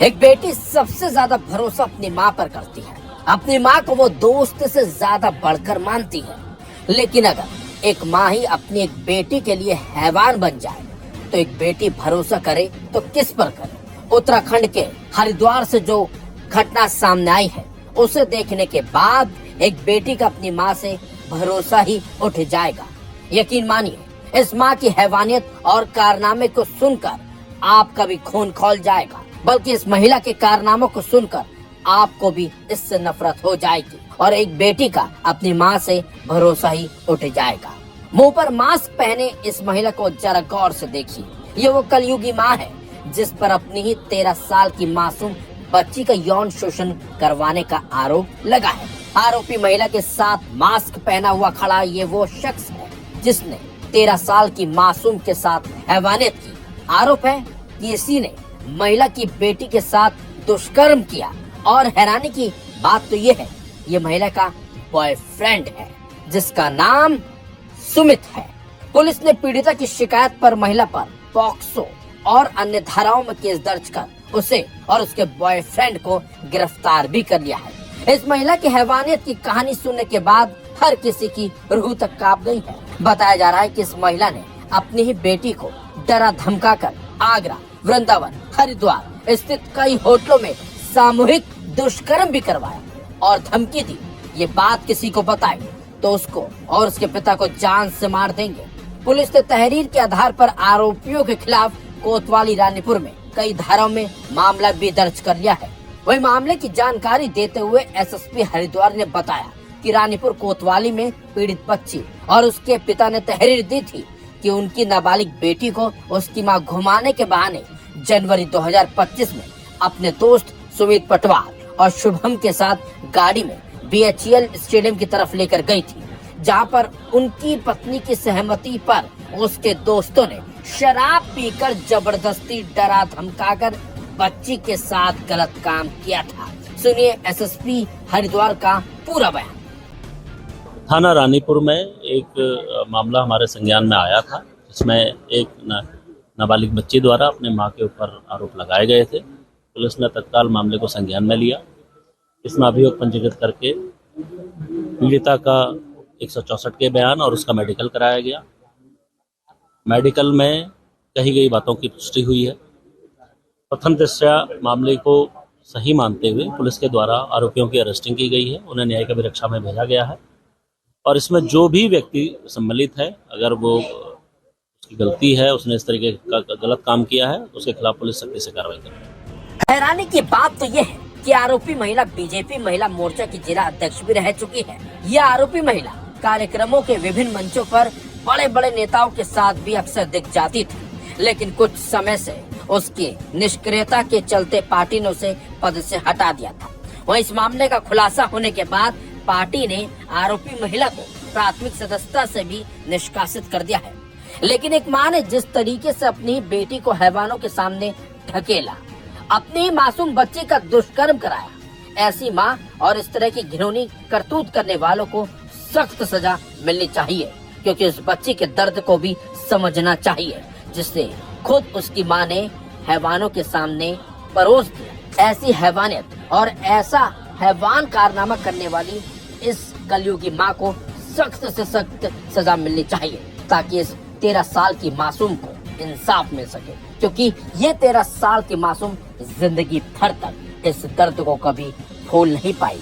एक बेटी सबसे ज्यादा भरोसा अपनी माँ पर करती है। अपनी माँ को वो दोस्त से ज्यादा बढ़कर मानती है। लेकिन अगर एक माँ ही अपनी एक बेटी के लिए हैवान बन जाए तो एक बेटी भरोसा करे तो किस पर करे। उत्तराखंड के हरिद्वार से जो घटना सामने आई है उसे देखने के बाद एक बेटी का अपनी माँ से भरोसा ही उठ जाएगा। यकीन मानिए, इस माँ की हैवानियत और कारनामे को सुनकर आपका भी खून खौल जाएगा, बल्कि इस महिला के कारनामों को सुनकर आपको भी इससे नफरत हो जाएगी और एक बेटी का अपनी माँ से भरोसा ही उठ जाएगा। मुंह पर मास्क पहने इस महिला को जरा गौर से देखिए। ये वो कलयुगी माँ है जिस पर अपनी ही 13 साल की मासूम बच्ची का यौन शोषण करवाने का आरोप लगा है। आरोपी महिला के साथ मास्क पहना हुआ खड़ा ये वो शख्स है जिसने 13 साल की मासूम के साथ हैवानियत की। आरोप है कि इसी ने महिला की बेटी के साथ दुष्कर्म किया और हैरानी की बात तो ये है, ये महिला का बॉयफ्रेंड है जिसका नाम सुमित है। पुलिस ने पीड़िता की शिकायत पर महिला पर पॉक्सो और अन्य धाराओं में केस दर्ज कर उसे और उसके बॉयफ्रेंड को गिरफ्तार भी कर लिया है। इस महिला की हैवानियत की कहानी सुनने के बाद हर किसी की रूह तक कांप गई है। बताया जा रहा है कि इस महिला ने अपनी ही बेटी को डरा धमकाकर आगरा, वृंदावन, हरिद्वार स्थित कई होटलों में सामूहिक दुष्कर्म भी करवाया और धमकी दी, ये बात किसी को बताई तो उसको और उसके पिता को जान से मार देंगे। पुलिस ने तहरीर के आधार पर आरोपियों के खिलाफ कोतवाली रानीपुर में कई धाराओं में मामला भी दर्ज कर लिया है। वही मामले की जानकारी देते हुए एसएसपी हरिद्वार ने बताया कि रानीपुर कोतवाली में पीड़ित बच्ची और उसके पिता ने तहरीर दी थी कि उनकी नाबालिग बेटी को उसकी मां घुमाने के बहाने जनवरी 2025 में अपने दोस्त सुमित पटवार और शुभम के साथ गाड़ी में बीएचईएल स्टेडियम की तरफ लेकर गई थी, जहां पर उनकी पत्नी की सहमति पर उसके दोस्तों ने शराब पीकर जबरदस्ती डरा धमकाकर बच्ची के साथ गलत काम किया था। सुनिए एसएसपी हरिद्वार का पूरा बयान। थाना रानीपुर में एक मामला हमारे संज्ञान में आया था, जिसमें एक नाबालिग बच्ची द्वारा अपने मां के ऊपर आरोप लगाए गए थे। पुलिस ने तत्काल मामले को संज्ञान में लिया। इसमें अभियोग पंजीकृत करके पीड़िता का 164 के बयान और उसका मेडिकल कराया गया। मेडिकल में कही गई बातों की पुष्टि हुई है। प्रथम दृष्टया मामले को सही मानते हुए पुलिस के द्वारा आरोपियों की अरेस्टिंग की गई है, उन्हें न्यायिक अभिरक्षा में भेजा गया है और इसमें जो भी व्यक्ति सम्मिलित है, अगर वो उसकी गलती है, उसने इस तरीके का गलत काम किया है, उसके खिलाफ पुलिस सख्ती से कार्रवाई करेगी। हैरानी की बात तो ये है कि आरोपी महिला बीजेपी महिला मोर्चा की जिला अध्यक्ष भी रह चुकी है। यह आरोपी महिला कार्यक्रमों के विभिन्न मंचों पर बड़े बड़े नेताओं के साथ भी अक्सर दिख जाती थी, लेकिन कुछ समय से उसकी निष्क्रियता के चलते पार्टी ने उसे पद से हटा दिया था। वहीं इस मामले का खुलासा होने के बाद पार्टी ने आरोपी महिला को प्राथमिक सदस्यता से भी निष्कासित कर दिया है। लेकिन एक मां ने जिस तरीके से अपनी बेटी को हैवानों के सामने ढकेला, अपनी मासूम बच्ची का दुष्कर्म कराया, ऐसी मां और इस तरह की घिनौनी करतूत करने वालों को सख्त सजा मिलनी चाहिए, क्योंकि उस बच्ची के दर्द को भी समझना चाहिए जिससे खुद उसकी मां ने हैवानों के सामने परोस दिया। ऐसी हैवानियत और ऐसा हैवान कारनामा करने वाली इस कलयुगी मां को सख्त से सख्त सजा मिलनी चाहिए, ताकि इस 13 साल की मासूम को इंसाफ मिल सके, क्योंकि ये 13 साल की मासूम जिंदगी भर तक इस दर्द को कभी भूल नहीं पाई।